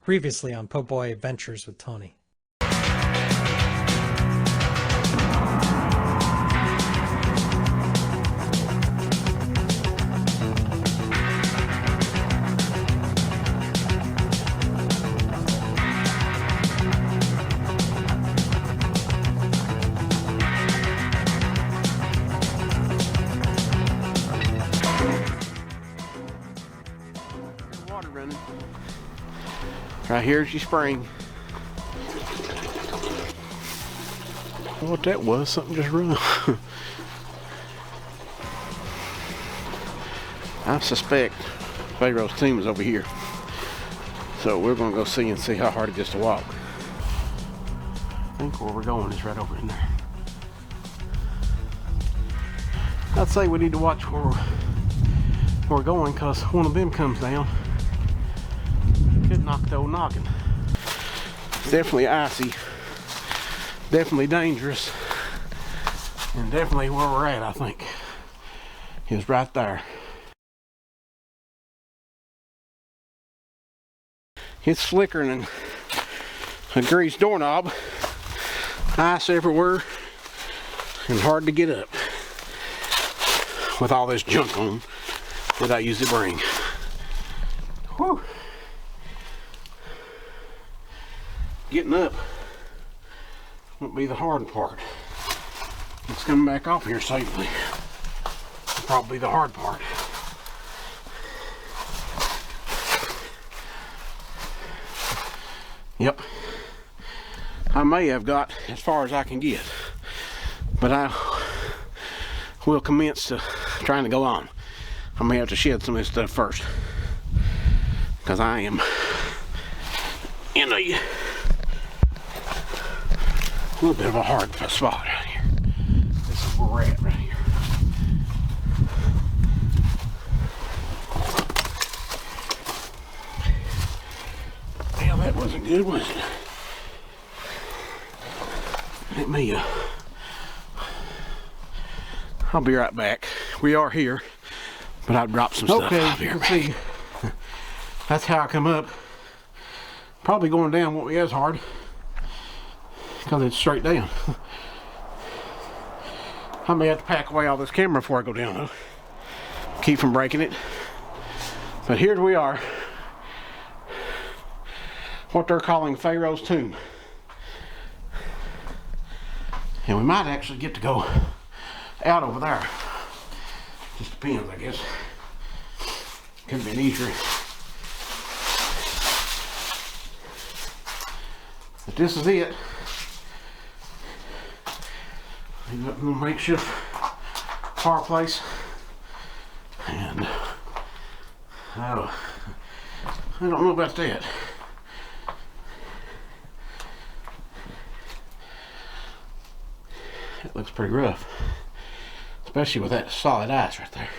Previously on Po' Boy Adventures with Tony. Water running. Right here's your spring. What that was, something just run. I suspect Pharaoh's tomb is over here. So we're gonna go see and see how hard it is to walk. I think where we're going is right over in there. I'd say we need to watch where we're going, because one of them comes down, could knock the old noggin. It's definitely icy, definitely dangerous, and definitely where we're at, I think, is right there. It's slicker than a greased doorknob, ice everywhere, and hard to get up with all this junk on that I usually bring. Whew. Getting up won't be the hard part. It's coming back off here safely. It'll probably be the hard part. Yep. I may have got as far as I can get, but I will commence to trying to go on. I may have to shed some of this stuff first, because I am in a little bit of a hard spot right here. This is where we're at right here. Well, that wasn't good, was it? Let me, I'll be right back. We are here, but I dropped some stuff. Okay, I'll be right back. See, that's how I come up. Probably going down won't be as hard, because it's straight down. I may have to pack away all this camera before I go down, though. Keep from breaking it. But here we are. What they're calling Pharaoh's tomb. And we might actually get to go out over there. Just depends, I guess. Could have been easier. But this is it. Leave up a little makeshift fireplace. And I don't know about that. It looks pretty rough, especially with that solid ice right there.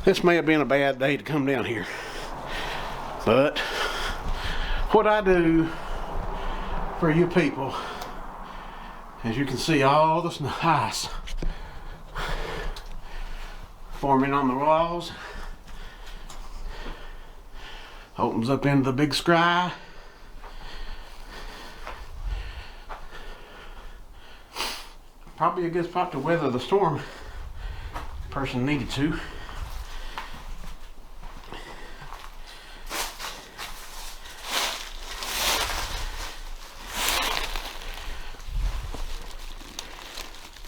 This may have been a bad day to come down here, but what I do for you people, as you can see, all this ice forming on the walls, opens up into the big sky. Probably a good spot to weather the storm if a person needed to.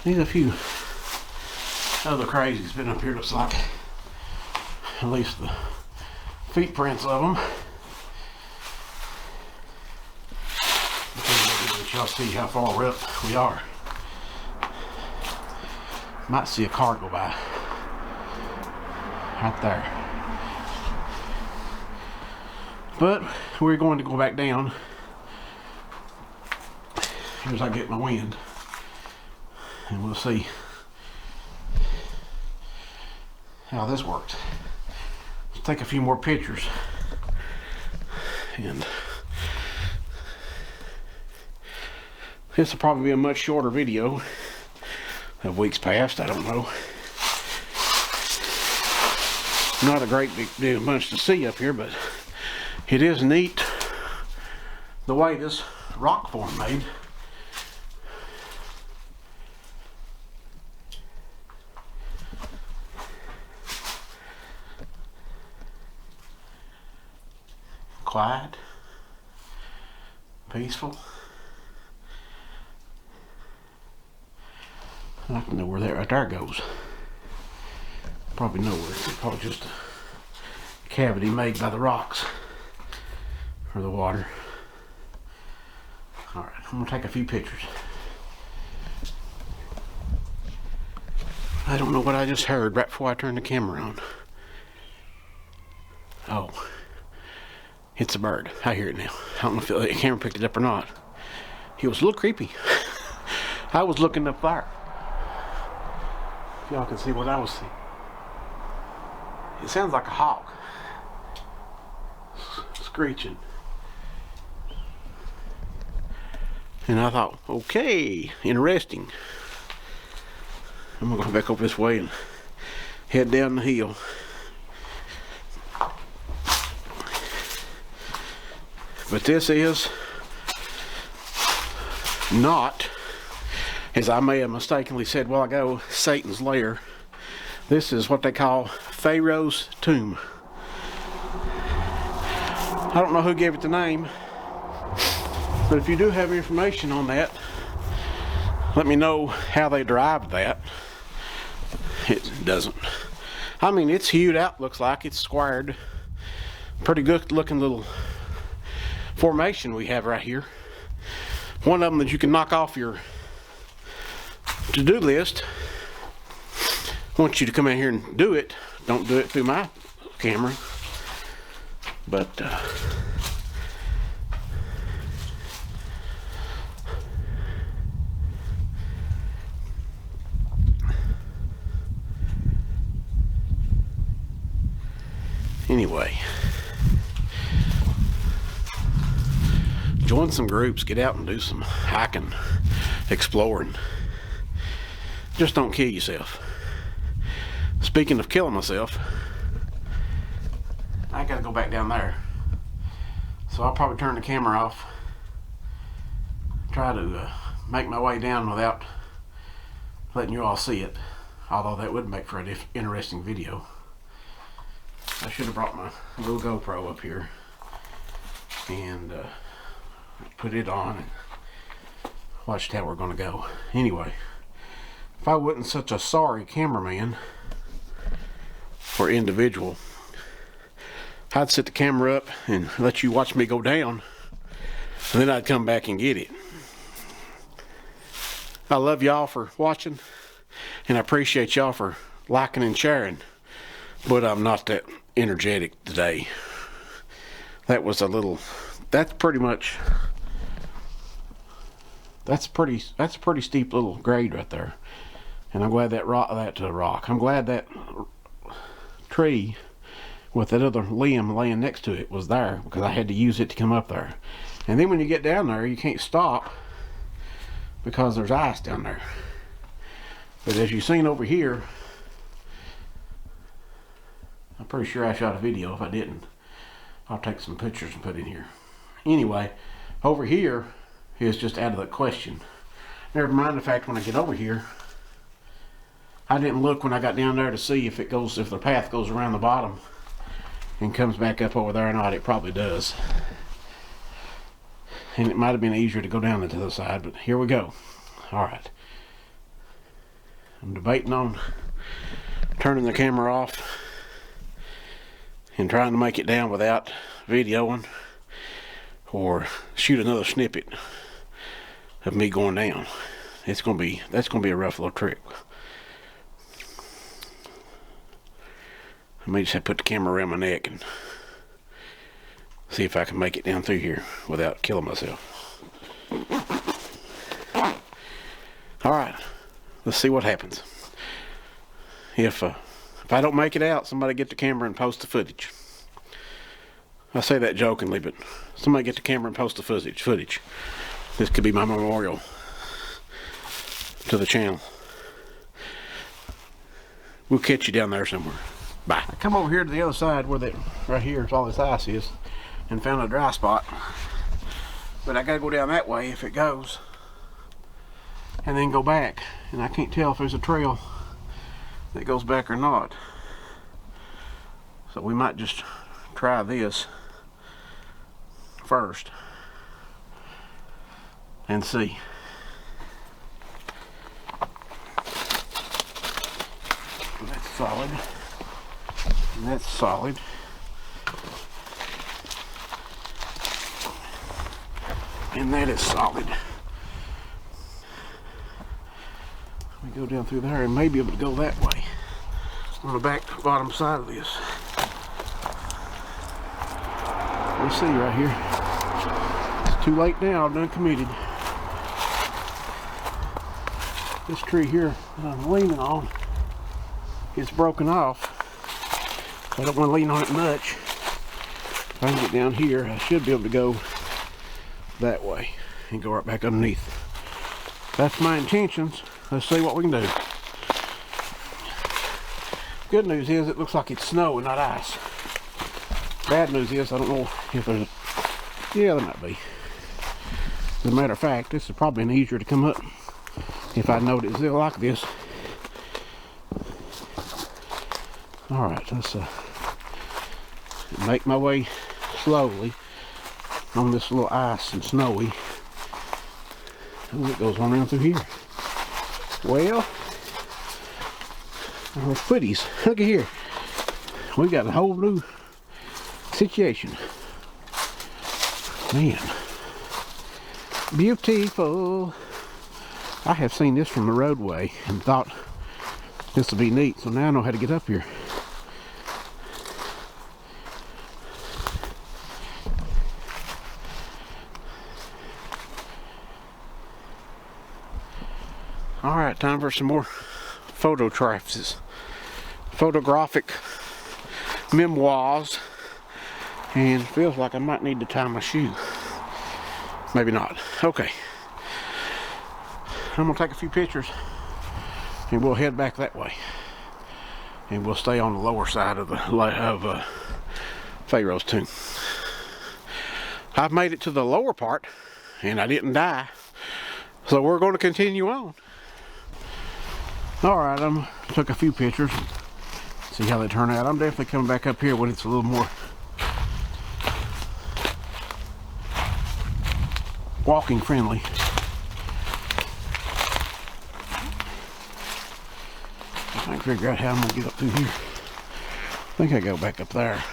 There's a few other crazies been up here, looks like. At least the feet prints of them. Let y'all see how far up we are. Might see a car go by right there. But we're going to go back down. Here's I get my wind, and we'll see how this works. Let's take a few more pictures, and this will probably be a much shorter video of weeks past, I don't know. Not a great big bunch to see up here, but it is neat the way this rock form made. Quiet, peaceful. I don't know where that right there goes. Probably nowhere. It's probably just a cavity made by the rocks or the water. Alright, I'm gonna take a few pictures. I don't know what I just heard right before I turned the camera on. Oh, it's a bird. I hear it now. I don't know if the camera picked it up or not. He was a little creepy. I was looking up there. If y'all can see what I was seeing. It sounds like a hawk screeching. And I thought, okay, interesting. I'm gonna go back over this way and head down the hill. But this is not, as I may have mistakenly said a while ago, Satan's lair. This is what they call Pharaoh's tomb. I don't know who gave it the name, but if you do have information on that, let me know how they derived that. It doesn't. I mean, it's hewed out, looks like it's squared. Pretty good looking little formation we have right here. One of them that you can knock off your to-do list. I want you to come in here and do it. Don't do it through my camera. But anyway, join some groups, get out and do some hiking, exploring. Just don't kill yourself. Speaking of killing myself, I gotta go back down there. So I'll probably turn the camera off. Try to make my way down without letting you all see it. Although that would make for an interesting video. I should have brought my little GoPro up here and put it on and watched how we're gonna go. Anyway, if I wasn't such a sorry cameraman or individual, I'd set the camera up and let you watch me go down, and then I'd come back and get it. I love y'all for watching, and I appreciate y'all for liking and sharing, but I'm not that energetic today. That was a little, that's a pretty steep little grade right there. And I'm glad that rock, I'm glad that tree with that other limb laying next to it was there, because I had to use it to come up there. And then when you get down there, you can't stop because there's ice down there. But as you've seen over here, I'm pretty sure I shot a video. If I didn't, I'll take some pictures and put in here. Anyway, over here is just out of the question. Never mind the fact when I get over here, I didn't look when I got down there to see if the path goes around the bottom and comes back up over there or not. It probably does. And it might have been easier to go down to the other side, but here we go. Alright. I'm debating on turning the camera off and trying to make it down without videoing, or shoot another snippet of me going down. That's gonna be a rough little trip. I may just have to put the camera around my neck and see if I can make it down through here without killing myself. Alright, let's see what happens. If I don't make it out, somebody get the camera and post the footage. I say that jokingly, but somebody get the camera and post the footage. This could be my memorial to the channel. We'll catch you down there somewhere. Bye. I come over here to the other side where right here is all this ice is, and found a dry spot. But I gotta go down that way if it goes, and then go back. And I can't tell if there's a trail that goes back or not. So we might just try this first and see. That's solid. And that's solid. And that is solid. We go down through there and may be able to go that way on the back bottom side of this. We'll see right here. It's too late now. I've done committed. This tree here that I'm leaning on is broken off. I don't want to lean on it much. If I can get down here, I should be able to go that way and go right back underneath. That's my intentions. Let's see what we can do. Good news is it looks like it's snow and not ice. Bad news is I don't know if there's a... Yeah, there might be. As a matter of fact, this is probably easier to come up if I know it's like this. Alright, let's make my way slowly on this little ice and snowy. Oh, it goes on around through here. Well, our footies. Look at here. We got a whole new situation. Man. Beautiful. I have seen this from the roadway and thought this would be neat, so now I know how to get up here. Alright, time for some more photographic memoirs. And feels like I might need to tie my shoe. Maybe not. Okay. I'm gonna take a few pictures and we'll head back that way. And we'll stay on the lower side of the Pharaoh's tomb. I've made it to the lower part and I didn't die. So we're going to continue on. Alright, I took a few pictures. See how they turn out. I'm definitely coming back up here when it's a little more walking friendly. I can figure out how I'm going to get up through here. I think I go back up there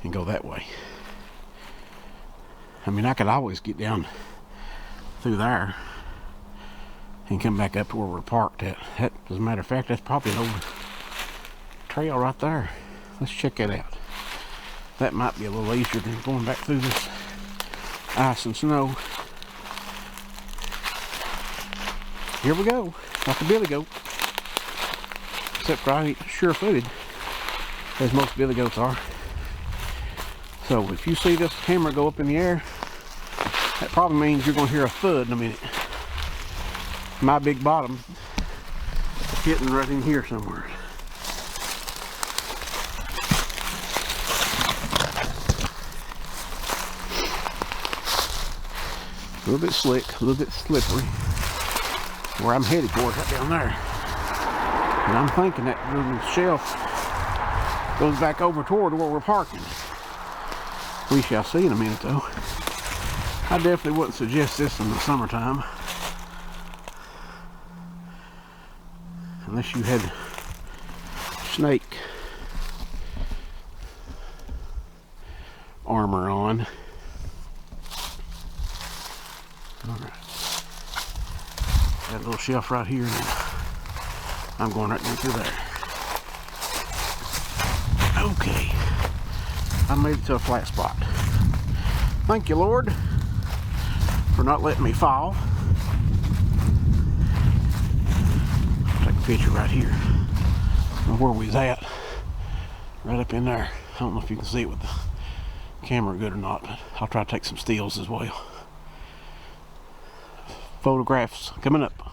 and go that way. I mean, I could always get down through there and come back up to where we're parked at. That, as a matter of fact, that's probably an old trail right there. Let's check it out. That might be a little easier than going back through this ice and snow. Here we go, like a billy goat. Except I ain't sure-footed, as most billy goats are. So if you see this camera go up in the air, that probably means you're going to hear a thud in a minute. My big bottom hitting right in here somewhere. A little bit slick, a little bit slippery. Where I'm headed for is right down there. And I'm thinking that little shelf goes back over toward where we're parking. We shall see in a minute though. I definitely wouldn't suggest this in the summertime. Unless you had snake armor on. Alright. That little shelf right here. I'm going right down through there. Okay. I made it to a flat spot. Thank you, Lord, for not letting me fall. Take a picture right here of where we was at. Right up in there. I don't know if you can see it with the camera good or not, but I'll try to take some stills as well. Photographs coming up.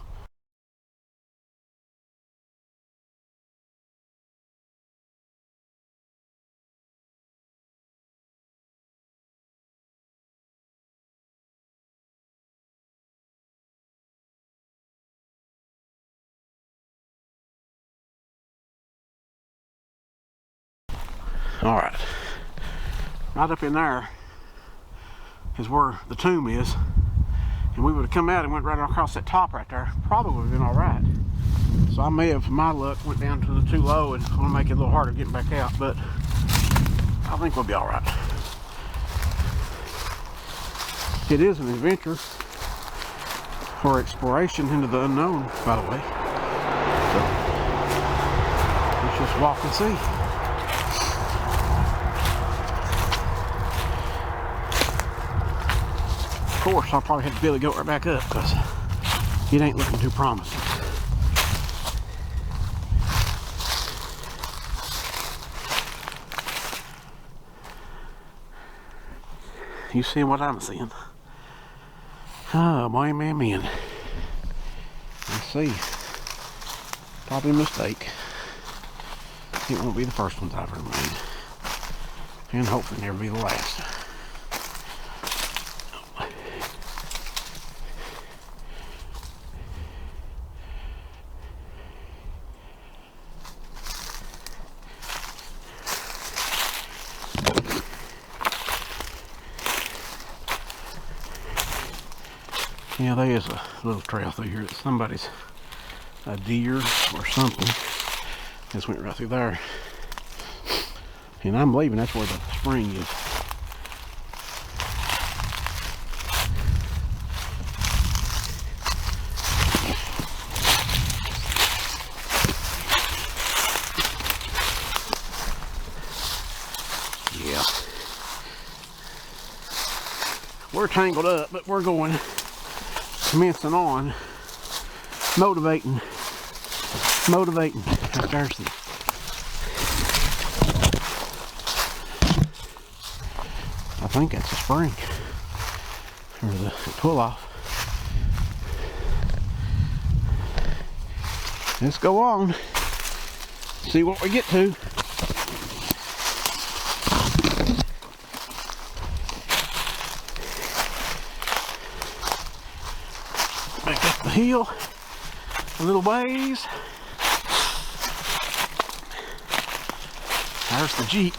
Alright. Right up in there is where the tomb is. And we would have come out and went right across that top right there. Probably would have been alright. So I may have, my luck, went down to the too low and want to make it a little harder getting back out, but I think we'll be alright. It is an adventure for exploration into the unknown, by the way. So, let's just walk and see. Of course, I'll probably have to be able to go right back up because it ain't looking too promising. You seeing what I'm seeing? Oh, my man. Let's see. Probably a mistake. It won't be the first ones I've ever made. And hopefully never be the last. Yeah, there is a little trail through here that somebody's, a deer or something, just went right through there. And I'm believing that's where the spring is. Yeah. We're tangled up, but we're going. Commencing on, motivating. Right there's the, I think that's a spring, or the pull off. Let's go on, see what we get to. Hill a little ways. There's the Jeep.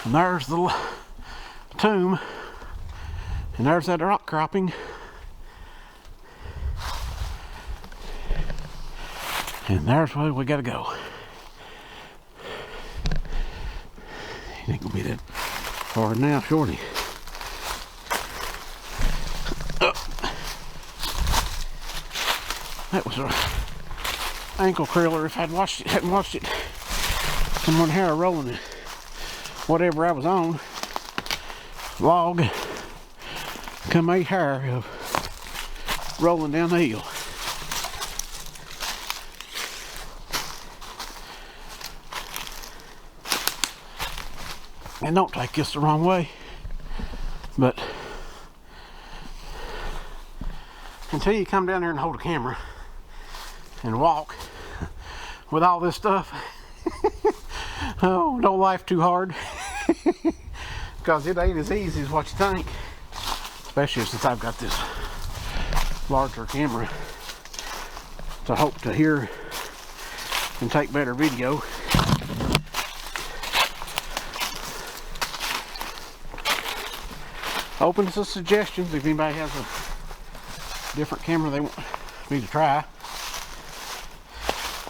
And there's the tomb. And there's that rock cropping. And there's where we gotta go. It ain't gonna be that hard now, shorty. That was an ankle curler if I'd hadn't watched it. And one hair rolling it. Whatever I was on. Log. Come a hair of rolling down the hill. And don't take this the wrong way, but until you come down there and hold a camera and walk with all this stuff, oh, don't laugh too hard, because it ain't as easy as what you think, especially since I've got this larger camera to hope to hear and take better video. Open to suggestions if anybody has a different camera they want me to try.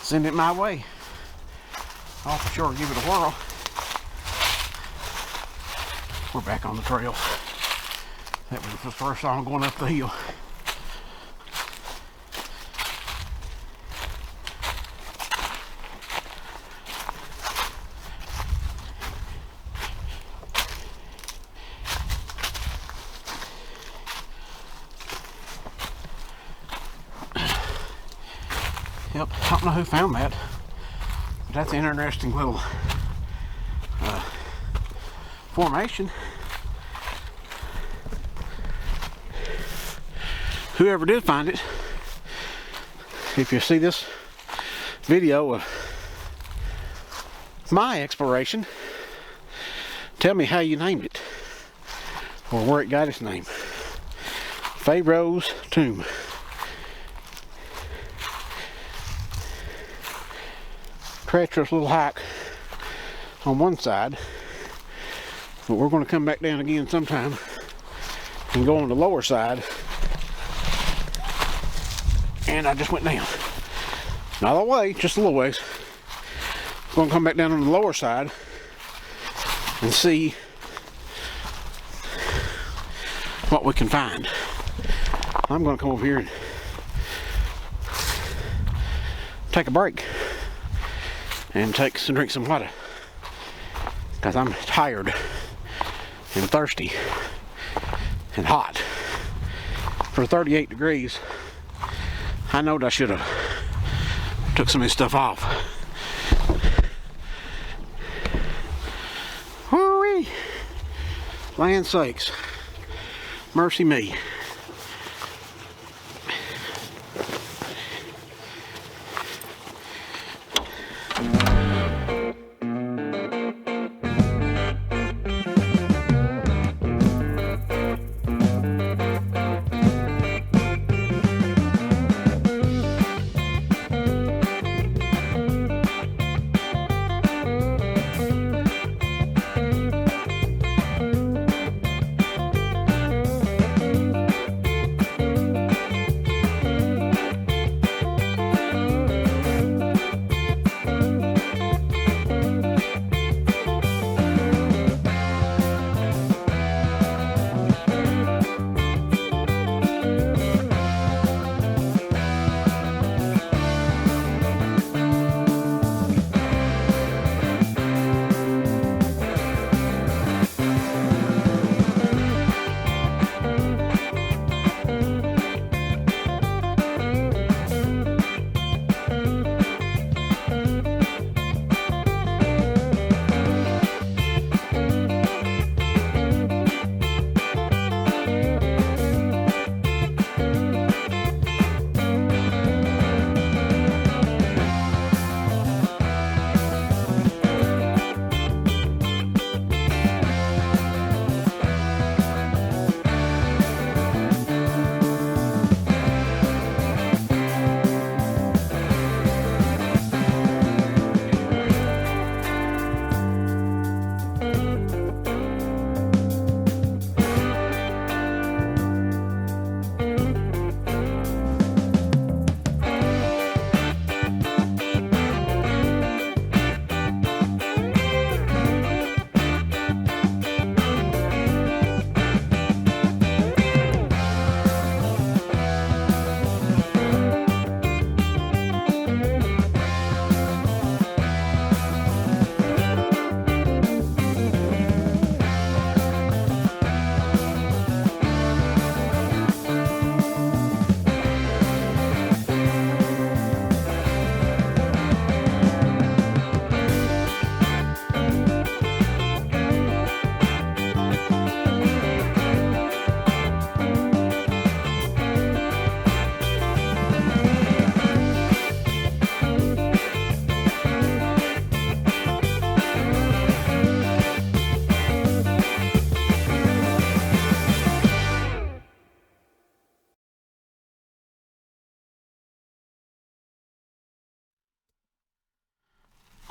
Send it my way. I'll for sure give it a whirl. We're back on the trail. That was the first time going up the hill. Yep, I don't know who found that, but that's an interesting little formation. Whoever did find it, if you see this video of my exploration, tell me how you named it or where it got its name. Pharaoh's tomb. treacherous little hike on one side, but we're going to come back down again sometime and go on the lower side. And I just went down. Not all the way, just a little ways. We're going to come back down on the lower side and see what we can find. I'm going to come over here and take a break and drink some water, because I'm tired and thirsty and hot. For 38 degrees, I know that I should have took some of this stuff off. Whoo-wee! Land sakes. Mercy me.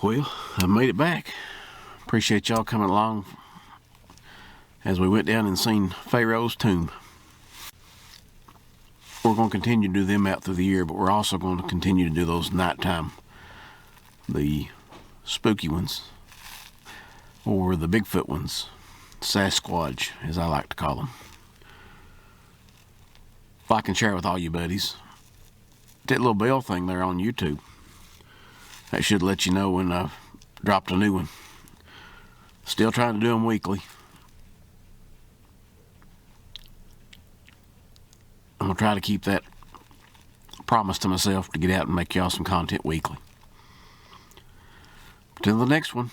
Well, I made it back. Appreciate y'all coming along as we went down and seen Pharaoh's tomb. We're going to continue to do them out through the year, but we're also going to continue to do those nighttime, the spooky ones, or the Bigfoot ones, Sasquatch, as I like to call them. Like and share with all you buddies. That little bell thing there on YouTube, that should let you know when I've dropped a new one. Still trying to do them weekly. I'm going to try to keep that promise to myself to get out and make y'all some content weekly. Until the next one,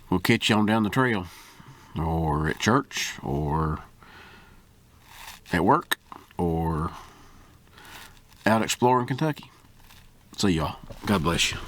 we'll catch you on down the trail, or at church, or at work, or out exploring Kentucky. See y'all. God bless you.